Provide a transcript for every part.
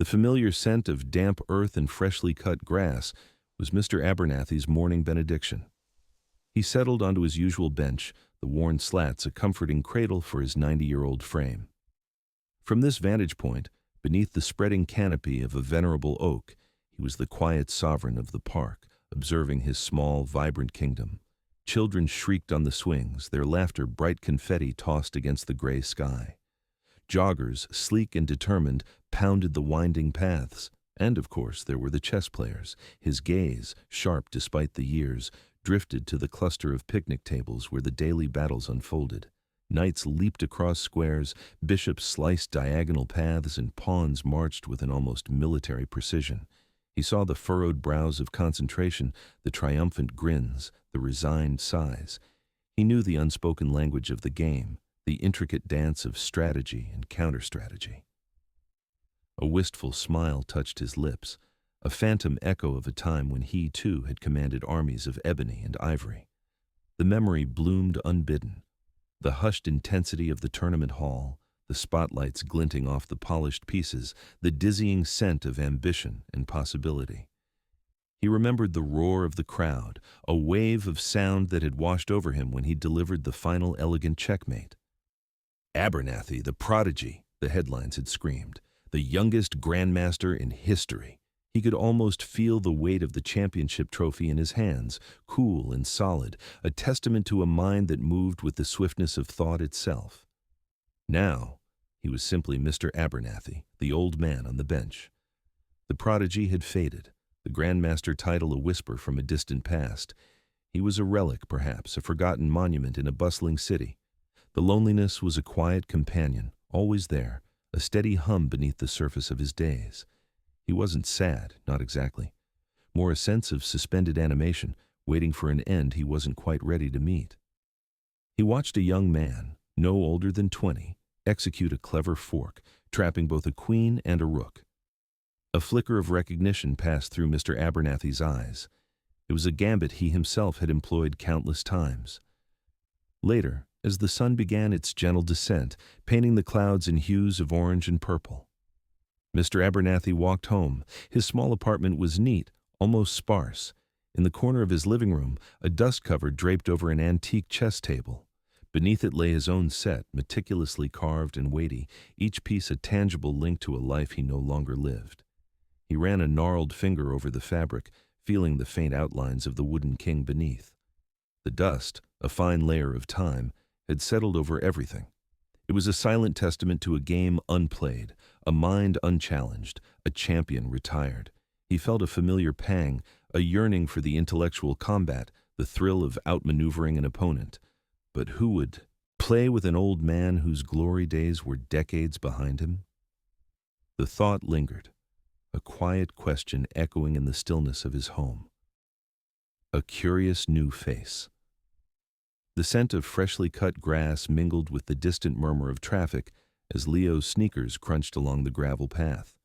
The familiar scent of damp earth and freshly cut grass was Mr. Abernathy's morning benediction. He settled onto his usual bench, the worn slats a comforting cradle for his 90-year-old frame. From this vantage point, beneath the spreading canopy of a venerable oak, he was the quiet sovereign of the park, observing his small, vibrant kingdom. Children shrieked on the swings, their laughter bright confetti tossed against the gray sky. Joggers, sleek and determined, pounded the winding paths. And, of course, there were the chess players. His gaze, sharp despite the years, drifted to the cluster of picnic tables where the daily battles unfolded. Knights leaped across squares, bishops sliced diagonal paths, and pawns marched with an almost military precision. He saw the furrowed brows of concentration, the triumphant grins, the resigned sighs. He knew the unspoken language of the game, the intricate dance of strategy and counter-strategy. A wistful smile touched his lips, a phantom echo of a time when he, too, had commanded armies of ebony and ivory. The memory bloomed unbidden. The hushed intensity of the tournament hall, the spotlights glinting off the polished pieces, the dizzying scent of ambition and possibility. He remembered the roar of the crowd, a wave of sound that had washed over him when he delivered the final elegant checkmate. "Abernathy, the prodigy," the headlines had screamed. "The youngest grandmaster in history." He could almost feel the weight of the championship trophy in his hands, cool and solid, a testament to a mind that moved with the swiftness of thought itself. Now, he was simply Mr. Abernathy, the old man on the bench. The prodigy had faded, the grandmaster title a whisper from a distant past. He was a relic, perhaps, a forgotten monument in a bustling city. The loneliness was a quiet companion, always there, a steady hum beneath the surface of his days. He wasn't sad, not exactly. More a sense of suspended animation, waiting for an end he wasn't quite ready to meet. He watched a young man, no older than 20, execute a clever fork, trapping both a queen and a rook. A flicker of recognition passed through Mr. Abernathy's eyes. It was a gambit he himself had employed countless times. Later, as the sun began its gentle descent, painting the clouds in hues of orange and purple, Mr. Abernathy walked home. His small apartment was neat, almost sparse. In the corner of his living room, a dust cover draped over an antique chess table. Beneath it lay his own set, meticulously carved and weighty, each piece a tangible link to a life he no longer lived. He ran a gnarled finger over the fabric, feeling the faint outlines of the wooden king beneath. The dust, a fine layer of time, had settled over everything. It was a silent testament to a game unplayed, a mind unchallenged, a champion retired. He felt a familiar pang, a yearning for the intellectual combat, the thrill of outmaneuvering an opponent. But who would play with an old man whose glory days were decades behind him? The thought lingered, a quiet question echoing in the stillness of his home. A curious new face. The scent of freshly cut grass mingled with the distant murmur of traffic as Leo's sneakers crunched along the gravel path.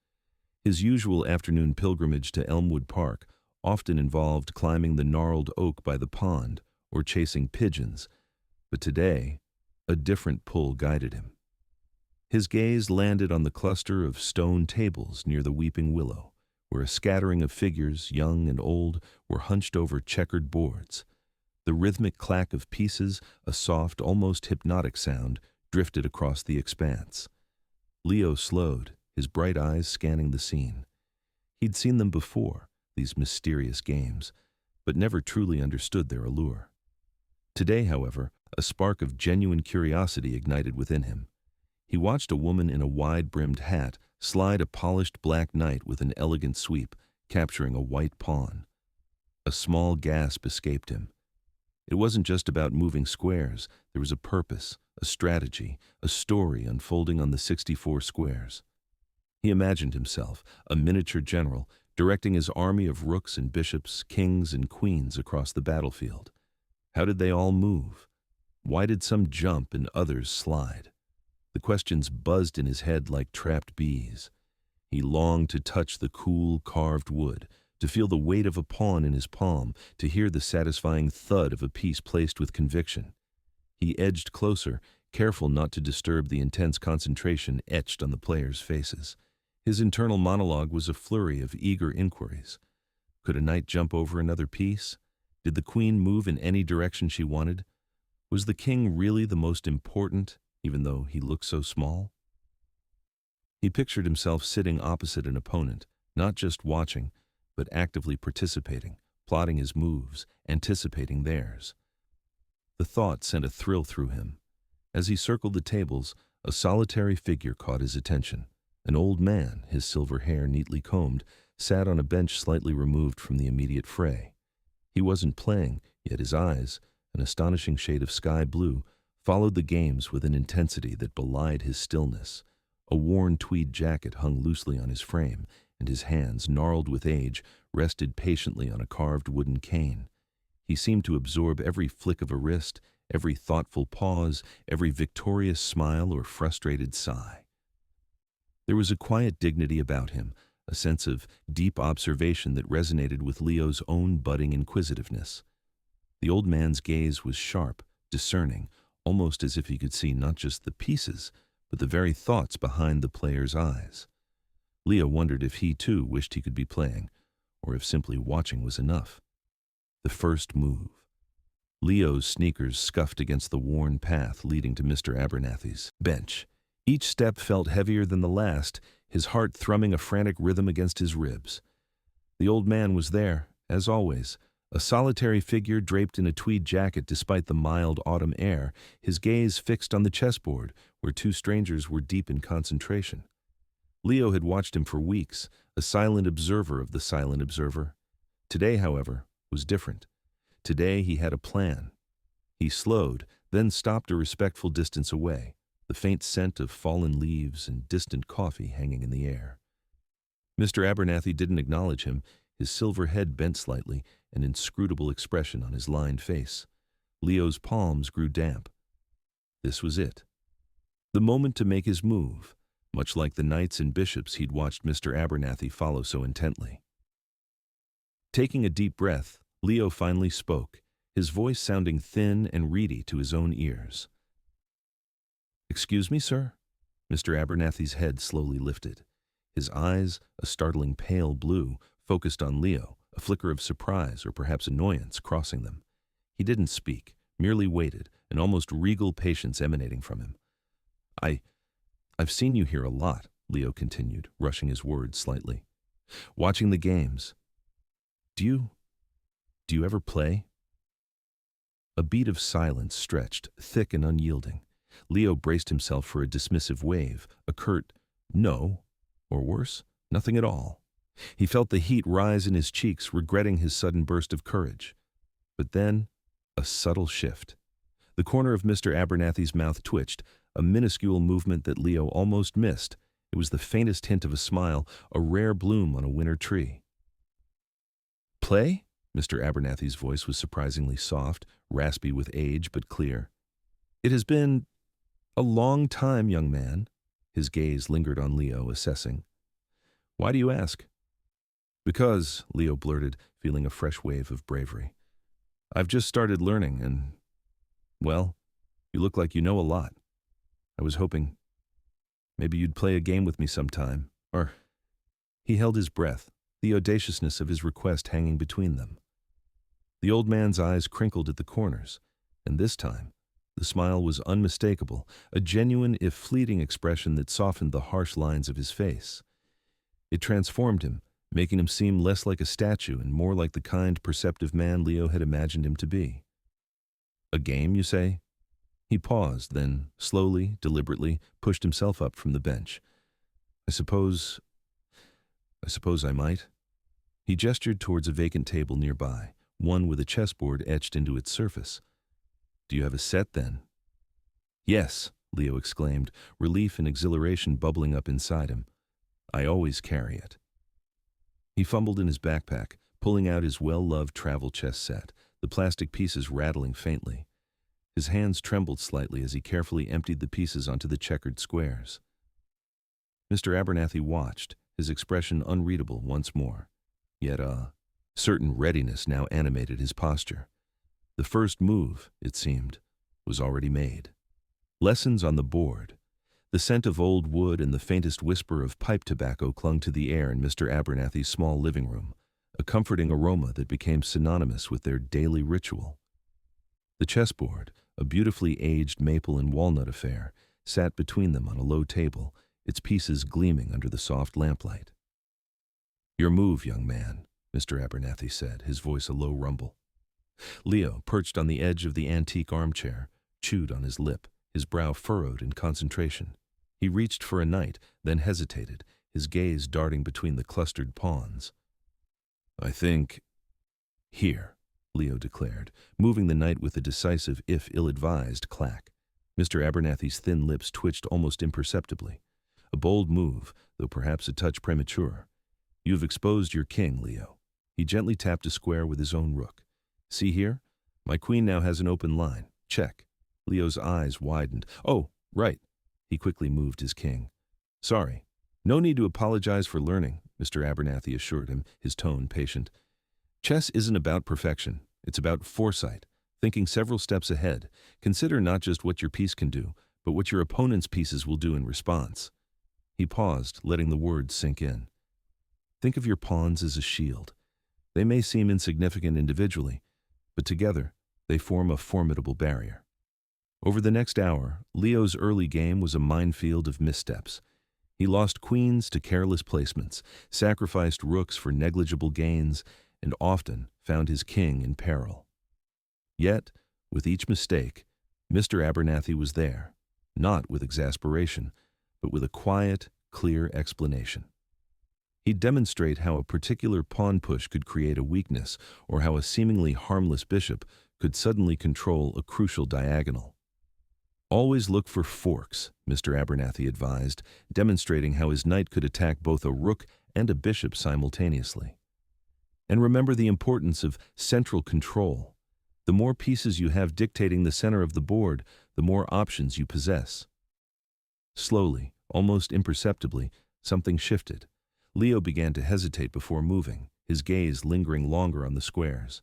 His usual afternoon pilgrimage to Elmwood Park often involved climbing the gnarled oak by the pond or chasing pigeons, but today, a different pull guided him. His gaze landed on the cluster of stone tables near the weeping willow, where a scattering of figures, young and old, were hunched over checkered boards. The rhythmic clack of pieces, a soft, almost hypnotic sound, drifted across the expanse. Leo slowed, his bright eyes scanning the scene. He'd seen them before, these mysterious games, but never truly understood their allure. Today, however, a spark of genuine curiosity ignited within him. He watched a woman in a wide-brimmed hat slide a polished black knight with an elegant sweep, capturing a white pawn. A small gasp escaped him. It wasn't just about moving squares. There was a purpose, a strategy, a story unfolding on the 64 squares. He imagined himself, a miniature general, directing his army of rooks and bishops, kings and queens across the battlefield. How did they all move? Why did some jump and others slide? The questions buzzed in his head like trapped bees. He longed to touch the cool, carved wood, to feel the weight of a pawn in his palm, to hear the satisfying thud of a piece placed with conviction. He edged closer, careful not to disturb the intense concentration etched on the players' faces. His internal monologue was a flurry of eager inquiries. Could a knight jump over another piece? Did the queen move in any direction she wanted? Was the king really the most important, even though he looked so small? He pictured himself sitting opposite an opponent, not just watching, but actively participating, plotting his moves, anticipating theirs. The thought sent a thrill through him. As he circled the tables, a solitary figure caught his attention. An old man, his silver hair neatly combed, sat on a bench slightly removed from the immediate fray. He wasn't playing, yet his eyes, an astonishing shade of sky blue, followed the games with an intensity that belied his stillness. A worn tweed jacket hung loosely on his frame, and his hands, gnarled with age, rested patiently on a carved wooden cane. He seemed to absorb every flick of a wrist, every thoughtful pause, every victorious smile or frustrated sigh. There was a quiet dignity about him, a sense of deep observation that resonated with Leo's own budding inquisitiveness. The old man's gaze was sharp, discerning, almost as if he could see not just the pieces, but the very thoughts behind the player's eyes. Leo wondered if he too wished he could be playing, or if simply watching was enough. The first move. Leo's sneakers scuffed against the worn path leading to Mr. Abernathy's bench. Each step felt heavier than the last, his heart thrumming a frantic rhythm against his ribs. The old man was there, as always, a solitary figure draped in a tweed jacket despite the mild autumn air, his gaze fixed on the chessboard, where two strangers were deep in concentration. Leo had watched him for weeks, a silent observer of the silent observer. Today, however, was different. Today he had a plan. He slowed, then stopped a respectful distance away, the faint scent of fallen leaves and distant coffee hanging in the air. Mr. Abernathy didn't acknowledge him, his silver head bent slightly, an inscrutable expression on his lined face. Leo's palms grew damp. This was it. The moment to make his move, much like the knights and bishops he'd watched Mr. Abernathy follow so intently. Taking a deep breath, Leo finally spoke, his voice sounding thin and reedy to his own ears. "Excuse me, sir?" Mr. Abernathy's head slowly lifted. His eyes, a startling pale blue, focused on Leo, a flicker of surprise or perhaps annoyance crossing them. He didn't speak, merely waited, an almost regal patience emanating from him. I've seen you here a lot," Leo continued, rushing his words slightly. "Watching the games. Do you ever play?" A beat of silence stretched, thick and unyielding. Leo braced himself for a dismissive wave, a curt no, or worse, nothing at all. He felt the heat rise in his cheeks, regretting his sudden burst of courage. But then, a subtle shift. The corner of Mr. Abernathy's mouth twitched, a minuscule movement that Leo almost missed. It was the faintest hint of a smile, a rare bloom on a winter tree. "Play?" Mr. Abernathy's voice was surprisingly soft, raspy with age, but clear. "It has been a long time, young man." His gaze lingered on Leo, assessing. "Why do you ask?" "Because," Leo blurted, feeling a fresh wave of bravery. "I've just started learning and, well, you look like you know a lot. I was hoping maybe you'd play a game with me sometime, or—" He held his breath, the audaciousness of his request hanging between them. The old man's eyes crinkled at the corners, and this time, the smile was unmistakable, a genuine if fleeting expression that softened the harsh lines of his face. It transformed him, making him seem less like a statue and more like the kind, perceptive man Leo had imagined him to be. "A game, you say?" He paused, then, slowly, deliberately, pushed himself up from the bench. I suppose I might." He gestured towards a vacant table nearby, one with a chessboard etched into its surface. "Do you have a set, then?" "Yes," Leo exclaimed, relief and exhilaration bubbling up inside him. "I always carry it." He fumbled in his backpack, pulling out his well-loved travel chess set, the plastic pieces rattling faintly. His hands trembled slightly as he carefully emptied the pieces onto the checkered squares. Mr. Abernathy watched, his expression unreadable once more. Yet a certain readiness now animated his posture. The first move, it seemed, was already made. Lessons on the board. The scent of old wood and the faintest whisper of pipe tobacco clung to the air in Mr. Abernathy's small living room, a comforting aroma that became synonymous with their daily ritual. The chessboard, a beautifully aged maple and walnut affair, sat between them on a low table, its pieces gleaming under the soft lamplight. "Your move, young man," Mr. Abernathy said, his voice a low rumble. Leo, perched on the edge of the antique armchair, chewed on his lip, his brow furrowed in concentration. He reached for a knight, then hesitated, his gaze darting between the clustered pawns. "I think—" "Here," Leo declared, moving the knight with a decisive, if ill-advised, clack. Mr. Abernathy's thin lips twitched almost imperceptibly. A bold move, though perhaps a touch premature. "You've exposed your king, Leo." He gently tapped a square with his own rook. "See here? My queen now has an open line. Check." Leo's eyes widened. "Oh, right." He quickly moved his king. "Sorry. No need to apologize for learning," Mr. Abernathy assured him, his tone patient. "Chess isn't about perfection. It's about foresight, thinking several steps ahead. Consider not just what your piece can do, but what your opponent's pieces will do in response." He paused, letting the words sink in. "Think of your pawns as a shield. They may seem insignificant individually, but together they form a formidable barrier." Over the next hour, Leo's early game was a minefield of missteps. He lost queens to careless placements, sacrificed rooks for negligible gains, and often found his king in peril. Yet, with each mistake, Mr. Abernathy was there, not with exasperation, but with a quiet, clear explanation. He'd demonstrate how a particular pawn push could create a weakness, or how a seemingly harmless bishop could suddenly control a crucial diagonal. "Always look for forks," Mr. Abernathy advised, demonstrating how his knight could attack both a rook and a bishop simultaneously. "And remember the importance of central control. The more pieces you have dictating the center of the board, the more options you possess." Slowly, almost imperceptibly, something shifted. Leo began to hesitate before moving, his gaze lingering longer on the squares.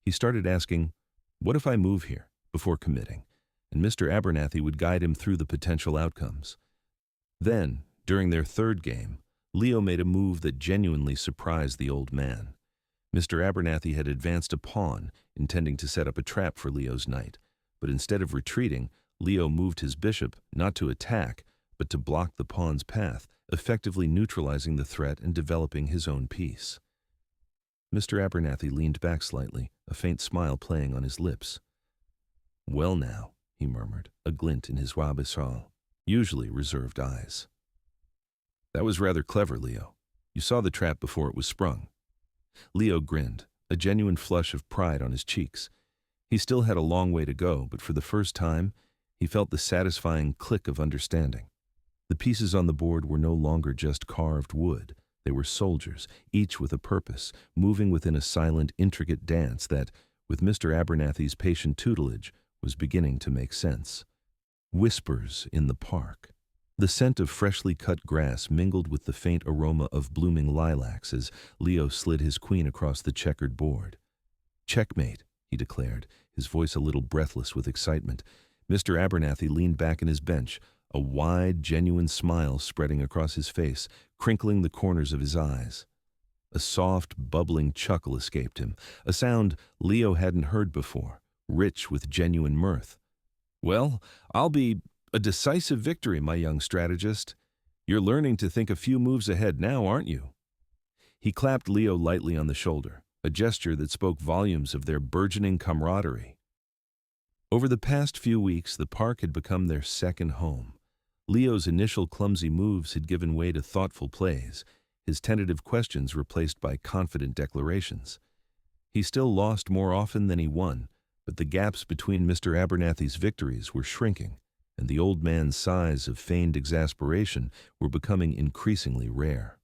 He started asking, "What if I move here?" before committing, and Mr. Abernathy would guide him through the potential outcomes. Then, during their third game, Leo made a move that genuinely surprised the old man. Mr. Abernathy had advanced a pawn, intending to set up a trap for Leo's knight, but instead of retreating, Leo moved his bishop not to attack, but to block the pawn's path, effectively neutralizing the threat and developing his own piece. Mr. Abernathy leaned back slightly, a faint smile playing on his lips. "Well now," he murmured, a glint in his Wabasal, usually reserved eyes. "That was rather clever, Leo. You saw the trap before it was sprung." Leo grinned, a genuine flush of pride on his cheeks. He still had a long way to go, but for the first time, he felt the satisfying click of understanding. The pieces on the board were no longer just carved wood. They were soldiers, each with a purpose, moving within a silent, intricate dance that, with Mr. Abernathy's patient tutelage, was beginning to make sense. Whispers in the park. The scent of freshly cut grass mingled with the faint aroma of blooming lilacs as Leo slid his queen across the checkered board. "Checkmate," he declared, his voice a little breathless with excitement. Mr. Abernathy leaned back in his bench, a wide, genuine smile spreading across his face, crinkling the corners of his eyes. A soft, bubbling chuckle escaped him, a sound Leo hadn't heard before, rich with genuine mirth. "Well, I'll be a decisive victory, my young strategist. You're learning to think a few moves ahead now, aren't you?" He clapped Leo lightly on the shoulder, a gesture that spoke volumes of their burgeoning camaraderie. Over the past few weeks, the park had become their second home. Leo's initial clumsy moves had given way to thoughtful plays, his tentative questions replaced by confident declarations. He still lost more often than he won, but the gaps between Mr. Abernathy's victories were shrinking, and the old man's sighs of feigned exasperation were becoming increasingly rare.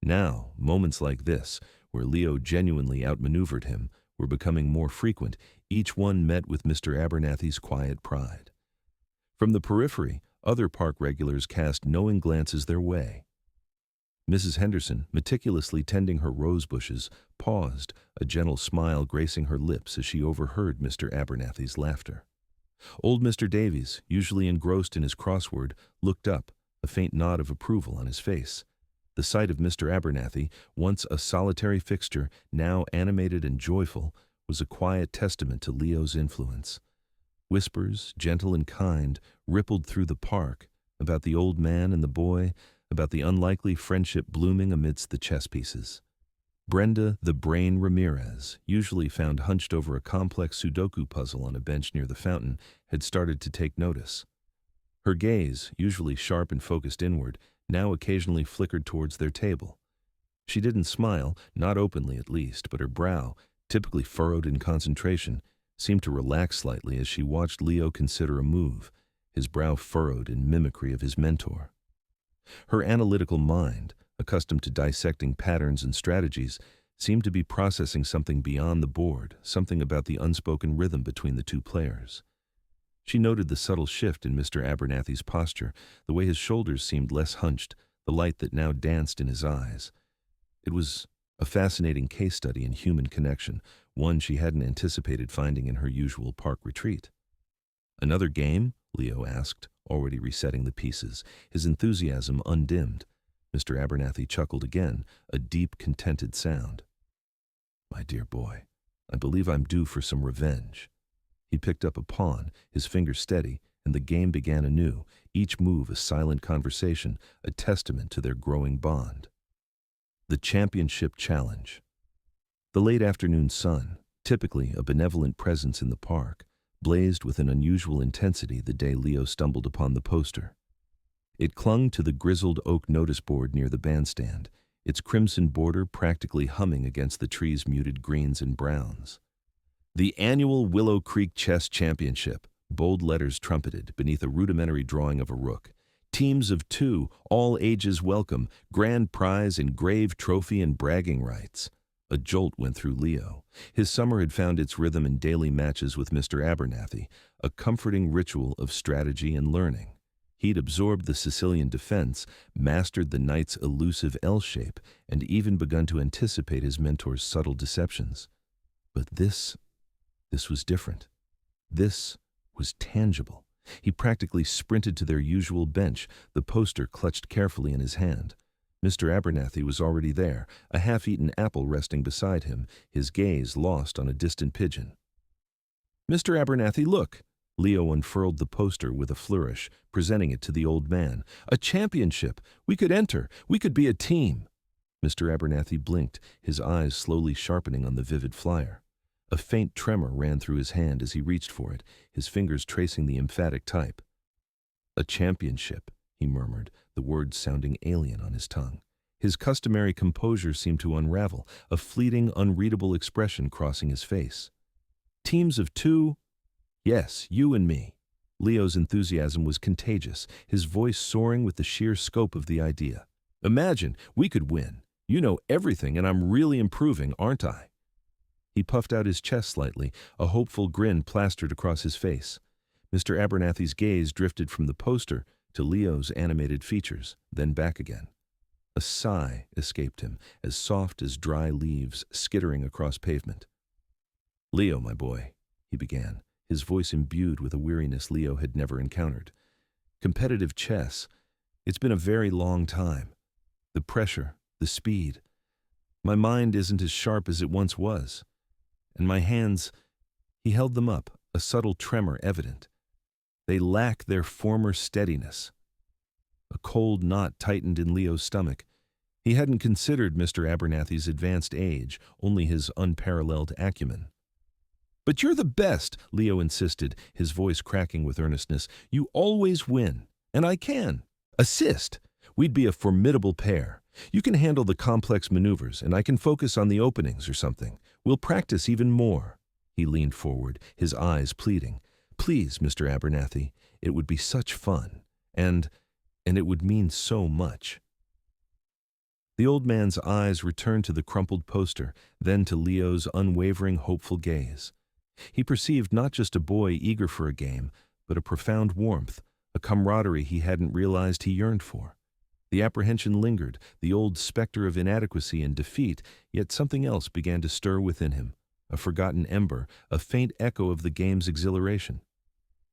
Now, moments like this, where Leo genuinely outmaneuvered him, were becoming more frequent, each one met with Mr. Abernathy's quiet pride. From the periphery, other park regulars cast knowing glances their way. Mrs. Henderson, meticulously tending her rose bushes, paused, a gentle smile gracing her lips as she overheard Mr. Abernathy's laughter. Old Mr. Davies, usually engrossed in his crossword, looked up, a faint nod of approval on his face. The sight of Mr. Abernathy, once a solitary fixture, now animated and joyful, was a quiet testament to Leo's influence. Whispers, gentle and kind, rippled through the park, about the old man and the boy, about the unlikely friendship blooming amidst the chess pieces. Brenda the Brain Ramirez, usually found hunched over a complex Sudoku puzzle on a bench near the fountain, had started to take notice. Her gaze, usually sharp and focused inward, now occasionally flickered towards their table. She didn't smile, not openly at least, but her brow, typically furrowed in concentration, seemed to relax slightly as she watched Leo consider a move, his brow furrowed in mimicry of his mentor. Her analytical mind, accustomed to dissecting patterns and strategies, seemed to be processing something beyond the board, something about the unspoken rhythm between the two players. She noted the subtle shift in Mr. Abernathy's posture, the way his shoulders seemed less hunched, the light that now danced in his eyes. It was a fascinating case study in human connection, one she hadn't anticipated finding in her usual park retreat. "Another game?" Leo asked, already resetting the pieces, his enthusiasm undimmed. Mr. Abernathy chuckled again, a deep, contented sound. "My dear boy, I believe I'm due for some revenge." He picked up a pawn, his fingers steady, and the game began anew, each move a silent conversation, a testament to their growing bond. The Championship Challenge. The late afternoon sun, typically a benevolent presence in the park, blazed with an unusual intensity the day Leo stumbled upon the poster. It clung to the grizzled oak notice board near the bandstand, its crimson border practically humming against the tree's muted greens and browns. "The annual Willow Creek Chess Championship," bold letters trumpeted beneath a rudimentary drawing of a rook. "Teams of 2, all ages welcome, grand prize, engraved trophy and bragging rights." A jolt went through Leo. His summer had found its rhythm in daily matches with Mr. Abernathy, a comforting ritual of strategy and learning. He'd absorbed the Sicilian defense, mastered the knight's elusive L-shape, and even begun to anticipate his mentor's subtle deceptions. But this was different. This was tangible. He practically sprinted to their usual bench, the poster clutched carefully in his hand. Mr. Abernathy was already there, a half-eaten apple resting beside him, his gaze lost on a distant pigeon. "Mr. Abernathy, look!" Leo unfurled the poster with a flourish, presenting it to the old man. "A championship! We could enter! We could be a team!" Mr. Abernathy blinked, his eyes slowly sharpening on the vivid flyer. A faint tremor ran through his hand as he reached for it, his fingers tracing the emphatic type. "A championship," he murmured, the words sounding alien on his tongue. His customary composure seemed to unravel, a fleeting, unreadable expression crossing his face. "Teams of 2? Yes, you and me." Leo's enthusiasm was contagious, his voice soaring with the sheer scope of the idea. "Imagine, we could win. You know everything, and I'm really improving, aren't I?" He puffed out his chest slightly, a hopeful grin plastered across his face. Mr. Abernathy's gaze drifted from the poster to Leo's animated features, then back again. A sigh escaped him, as soft as dry leaves skittering across pavement. "Leo, my boy," he began, his voice imbued with a weariness Leo had never encountered. "Competitive chess, it's been a very long time. The pressure, the speed. My mind isn't as sharp as it once was. And my hands," he held them up, a subtle tremor evident. "They lack their former steadiness." A cold knot tightened in Leo's stomach. He hadn't considered Mr. Abernathy's advanced age, only his unparalleled acumen. "But you're the best," Leo insisted, his voice cracking with earnestness. "You always win. And I can. Assist. We'd be a formidable pair. You can handle the complex maneuvers, and I can focus on the openings or something. We'll practice even more." He leaned forward, his eyes pleading. "Please, Mr. Abernathy, it would be such fun. And it would mean so much." The old man's eyes returned to the crumpled poster, then to Leo's unwavering, hopeful gaze. He perceived not just a boy eager for a game, but a profound warmth, a camaraderie he hadn't realized he yearned for. The apprehension lingered, the old specter of inadequacy and defeat, yet something else began to stir within him, a forgotten ember, a faint echo of the game's exhilaration.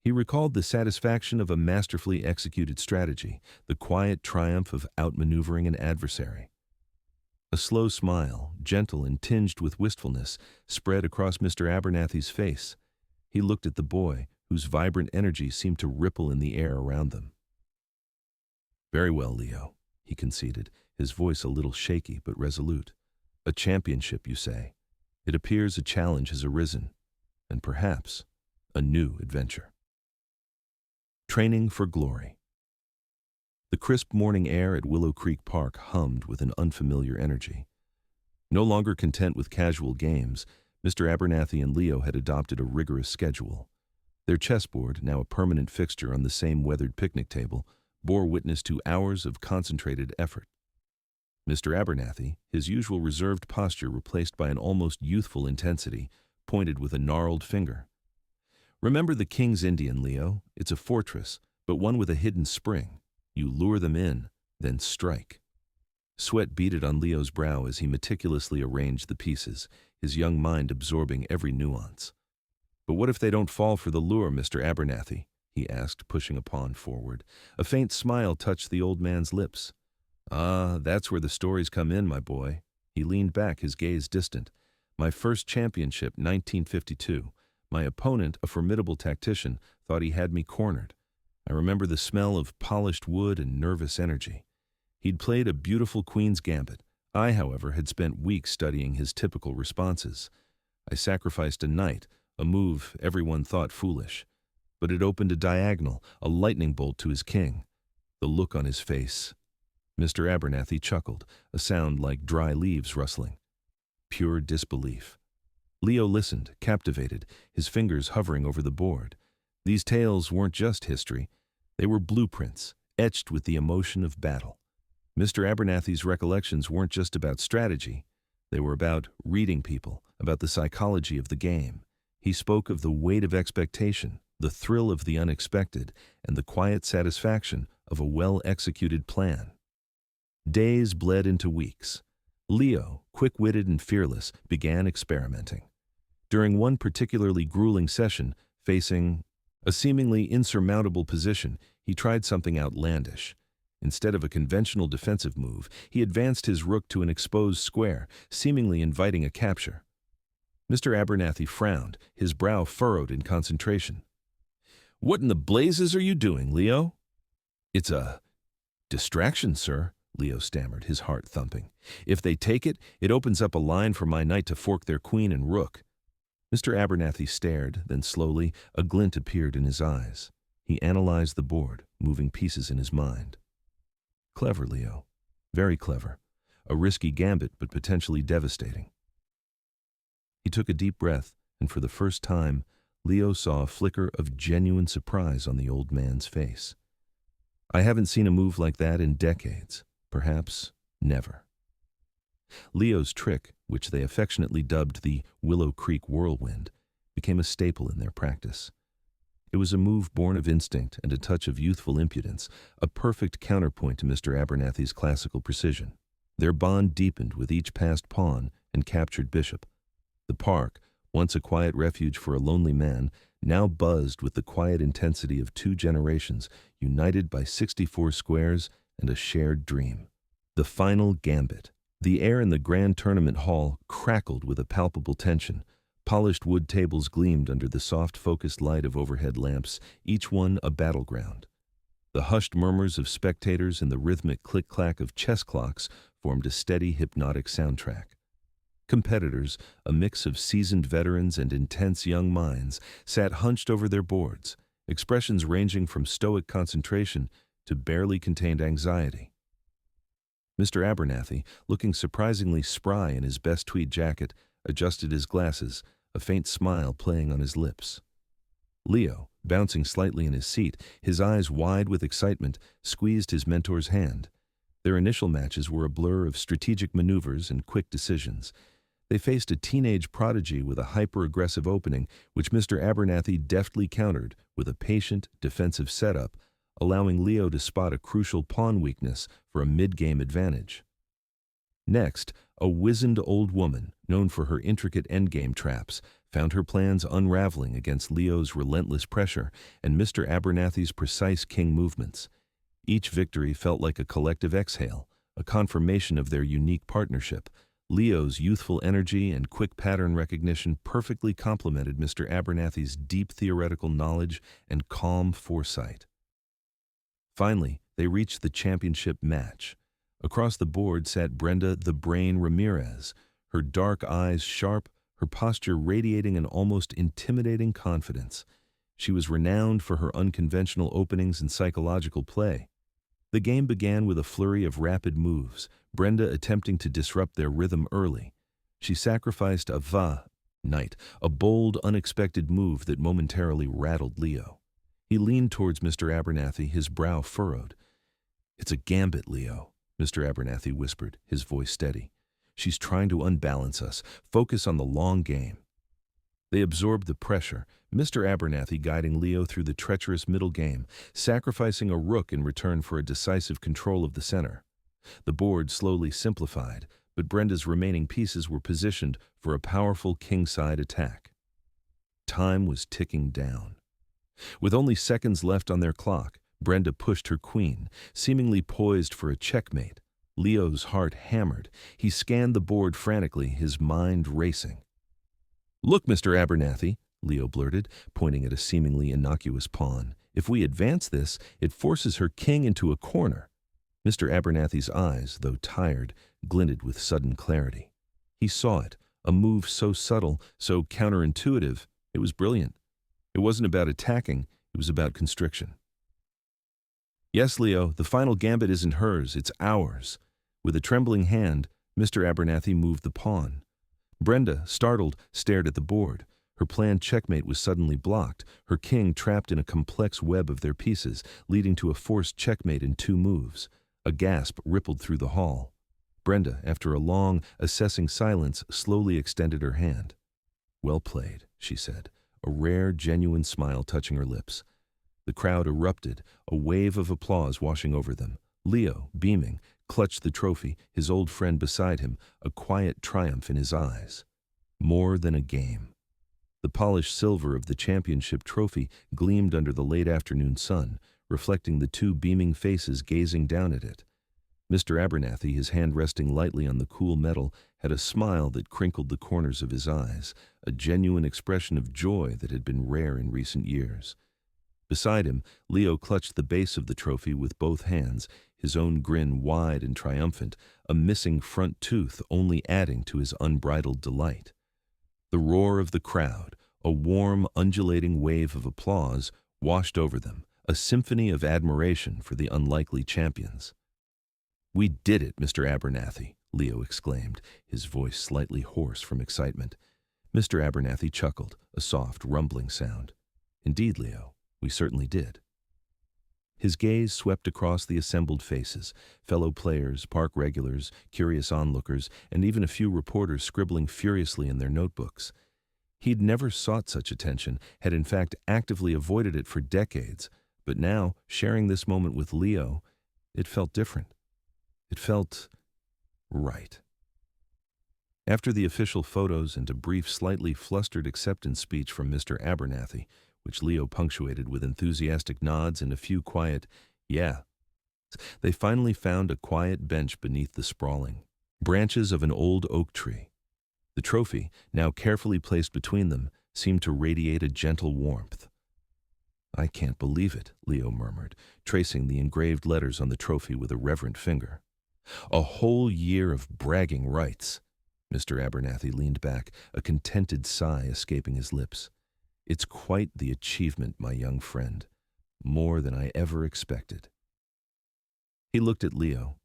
He recalled the satisfaction of a masterfully executed strategy, the quiet triumph of outmaneuvering an adversary. A slow smile, gentle and tinged with wistfulness, spread across Mr. Abernathy's face. He looked at the boy, whose vibrant energy seemed to ripple in the air around them. "Very well, Leo," he conceded, his voice a little shaky but resolute. "A championship, you say. It appears a challenge has arisen, and perhaps a new adventure." Training for glory. The crisp morning air at Willow Creek Park hummed with an unfamiliar energy. No longer content with casual games, Mr. Abernathy and Leo had adopted a rigorous schedule. Their chessboard, now a permanent fixture on the same weathered picnic table, bore witness to hours of concentrated effort. Mr. Abernathy, his usual reserved posture replaced by an almost youthful intensity, pointed with a gnarled finger. "Remember the King's Indian, Leo. It's a fortress, but one with a hidden spring. You lure them in, then strike." Sweat beaded on Leo's brow as he meticulously arranged the pieces, his young mind absorbing every nuance. "But what if they don't fall for the lure, Mr. Abernathy?" he asked, pushing a pawn forward. A faint smile touched the old man's lips. "Ah, that's where the stories come in, my boy." He leaned back, his gaze distant. "My first championship, 1952. My opponent, a formidable tactician, thought he had me cornered. I remember the smell of polished wood and nervous energy. He'd played a beautiful queen's gambit. I, however, had spent weeks studying his typical responses. I sacrificed a knight, a move everyone thought foolish. But it opened a diagonal, a lightning bolt to his king. The look on his face." Mr. Abernathy chuckled, a sound like dry leaves rustling. Pure disbelief. Leo listened, captivated, his fingers hovering over the board. These tales weren't just history. They were blueprints, etched with the emotion of battle. Mr. Abernathy's recollections weren't just about strategy. They were about reading people, about the psychology of the game. He spoke of the weight of expectation, the thrill of the unexpected, and the quiet satisfaction of a well-executed plan. Days bled into weeks. Leo, quick-witted and fearless, began experimenting. During one particularly grueling session, facing a seemingly insurmountable position, he tried something outlandish. Instead of a conventional defensive move, he advanced his rook to an exposed square, seemingly inviting a capture. Mr. Abernathy frowned, his brow furrowed in concentration. "What in the blazes are you doing, Leo?" "It's a distraction, sir," Leo stammered, his heart thumping. "If they take it, it opens up a line for my knight to fork their queen and rook." Mr. Abernathy stared, then slowly, a glint appeared in his eyes. He analyzed the board, moving pieces in his mind. "Clever, Leo. Very clever. A risky gambit, but potentially devastating." He took a deep breath, and for the first time, Leo saw a flicker of genuine surprise on the old man's face. "I haven't seen a move like that in decades. Perhaps never." Leo's trick, which they affectionately dubbed the Willow Creek Whirlwind, became a staple in their practice. It was a move born of instinct and a touch of youthful impudence, a perfect counterpoint to Mr. Abernathy's classical precision. Their bond deepened with each passed pawn and captured bishop. The park, once a quiet refuge for a lonely man, now buzzed with the quiet intensity of two generations, united by 64 squares and a shared dream. The final gambit. The air in the grand tournament hall crackled with a palpable tension. Polished wood tables gleamed under the soft focused light of overhead lamps, each one a battleground. The hushed murmurs of spectators and the rhythmic click-clack of chess clocks formed a steady hypnotic soundtrack. Competitors, a mix of seasoned veterans and intense young minds, sat hunched over their boards, expressions ranging from stoic concentration to barely contained anxiety. Mr. Abernathy, looking surprisingly spry in his best tweed jacket, adjusted his glasses, a faint smile playing on his lips. Leo, bouncing slightly in his seat, his eyes wide with excitement, squeezed his mentor's hand. Their initial matches were a blur of strategic maneuvers and quick decisions. They faced a teenage prodigy with a hyper-aggressive opening, which Mr. Abernathy deftly countered with a patient, defensive setup, allowing Leo to spot a crucial pawn weakness for a mid-game advantage. Next, a wizened old woman, known for her intricate endgame traps, found her plans unraveling against Leo's relentless pressure and Mr. Abernathy's precise king movements. Each victory felt like a collective exhale, a confirmation of their unique partnership. Leo's youthful energy and quick pattern recognition perfectly complemented Mr. Abernathy's deep theoretical knowledge and calm foresight. Finally, they reached the championship match. Across the board sat Brenda the Brain Ramirez, her dark eyes sharp, her posture radiating an almost intimidating confidence. She was renowned for her unconventional openings and psychological play. The game began with a flurry of rapid moves, Brenda attempting to disrupt their rhythm early. She sacrificed a va-knight, a bold, unexpected move that momentarily rattled Leo. He leaned towards Mr. Abernathy, his brow furrowed. "It's a gambit, Leo," Mr. Abernathy whispered, his voice steady. "She's trying to unbalance us. Focus on the long game." They absorbed the pressure, Mr. Abernathy guiding Leo through the treacherous middle game, sacrificing a rook in return for a decisive control of the center. The board slowly simplified, but Brenda's remaining pieces were positioned for a powerful kingside attack. Time was ticking down. With only seconds left on their clock, Brenda pushed her queen, seemingly poised for a checkmate. Leo's heart hammered. He scanned the board frantically, his mind racing. "Look, Mr. Abernathy," Leo blurted, pointing at a seemingly innocuous pawn. "If we advance this, it forces her king into a corner." Mr. Abernathy's eyes, though tired, glinted with sudden clarity. He saw it, a move so subtle, so counterintuitive, it was brilliant. It wasn't about attacking, it was about constriction. "Yes, Leo, the final gambit isn't hers, it's ours." With a trembling hand, Mr. Abernathy moved the pawn. Brenda, startled, stared at the board. Her planned checkmate was suddenly blocked, her king trapped in a complex web of their pieces, leading to a forced checkmate in 2 moves. A gasp rippled through the hall. Brenda, after a long, assessing silence, slowly extended her hand. "Well played," she said, a rare, genuine smile touching her lips. The crowd erupted, a wave of applause washing over them. Leo, beaming, clutched the trophy, his old friend beside him, a quiet triumph in his eyes. More than a game. The polished silver of the championship trophy gleamed under the late afternoon sun, reflecting the 2 beaming faces gazing down at it. Mr. Abernathy, his hand resting lightly on the cool metal, had a smile that crinkled the corners of his eyes, a genuine expression of joy that had been rare in recent years. Beside him, Leo clutched the base of the trophy with both hands, his own grin wide and triumphant, a missing front tooth only adding to his unbridled delight. The roar of the crowd, a warm, undulating wave of applause, washed over them, a symphony of admiration for the unlikely champions. "We did it, Mr. Abernathy," Leo exclaimed, his voice slightly hoarse from excitement. Mr. Abernathy chuckled, a soft, rumbling sound. "Indeed, Leo, we certainly did." His gaze swept across the assembled faces, fellow players, park regulars, curious onlookers, and even a few reporters scribbling furiously in their notebooks. He'd never sought such attention, had in fact actively avoided it for decades, but now, sharing this moment with Leo, it felt different. It felt right. After the official photos and a brief, slightly flustered acceptance speech from Mr. Abernathy, which Leo punctuated with enthusiastic nods and a few quiet, "yeah," they finally found a quiet bench beneath the sprawling branches of an old oak tree. The trophy, now carefully placed between them, seemed to radiate a gentle warmth. "I can't believe it," Leo murmured, tracing the engraved letters on the trophy with a reverent finger. "A whole year of bragging rights." Mr. Abernathy leaned back, a contented sigh escaping his lips. "It's quite the achievement, my young friend. More than I ever expected." He looked at Leo,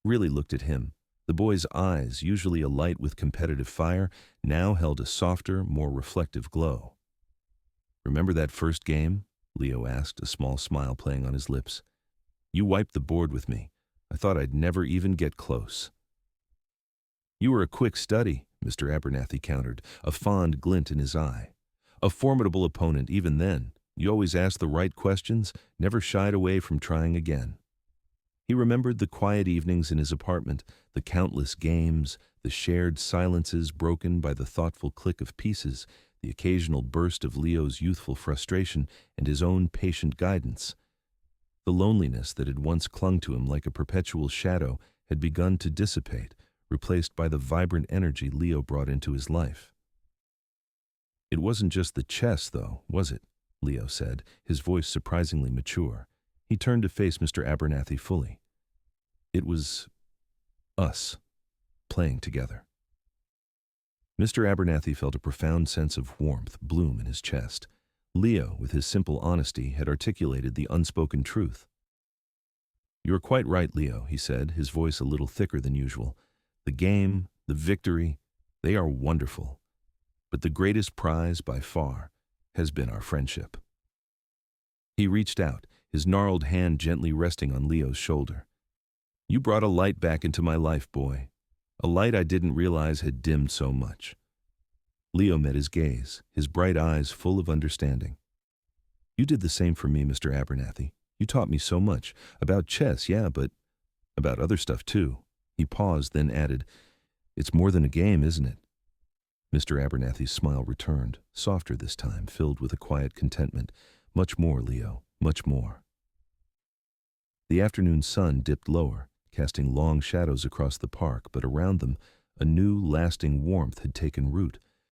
really looked at him. The boy's eyes, usually alight with competitive fire, now held a softer, more reflective glow. "Remember that first game?" Leo asked, a small smile playing on his lips. "You wiped the board with me. I thought I'd never even get close." "You were a quick study," Mr. Abernathy countered, a fond glint in his eye. "A formidable opponent even then. You always asked the right questions, never shied away from trying again." He remembered the quiet evenings in his apartment, the countless games, the shared silences broken by the thoughtful click of pieces, the occasional burst of Leo's youthful frustration, and his own patient guidance. The loneliness that had once clung to him like a perpetual shadow had begun to dissipate, replaced by the vibrant energy Leo brought into his life. "It wasn't just the chess, though, was it?" Leo said, his voice surprisingly mature. He turned to face Mr. Abernathy fully. "It was us, playing together." Mr. Abernathy felt a profound sense of warmth bloom in his chest. Leo, with his simple honesty, had articulated the unspoken truth. "You're quite right, Leo," he said, his voice a little thicker than usual. "The game, the victory, they are wonderful. But the greatest prize, by far, has been our friendship." He reached out, his gnarled hand gently resting on Leo's shoulder. "You brought a light back into my life, boy. A light I didn't realize had dimmed so much." Leo met his gaze, his bright eyes full of understanding. "You did the same for me, Mr. Abernathy. You taught me so much. About chess, yeah, but about other stuff too." He paused, then added, "It's more than a game, isn't it?" Mr. Abernathy's smile returned, softer this time, filled with a quiet contentment. "Much more, Leo, much more." The afternoon sun dipped lower, casting long shadows across the park, but around them a new, lasting warmth had taken root,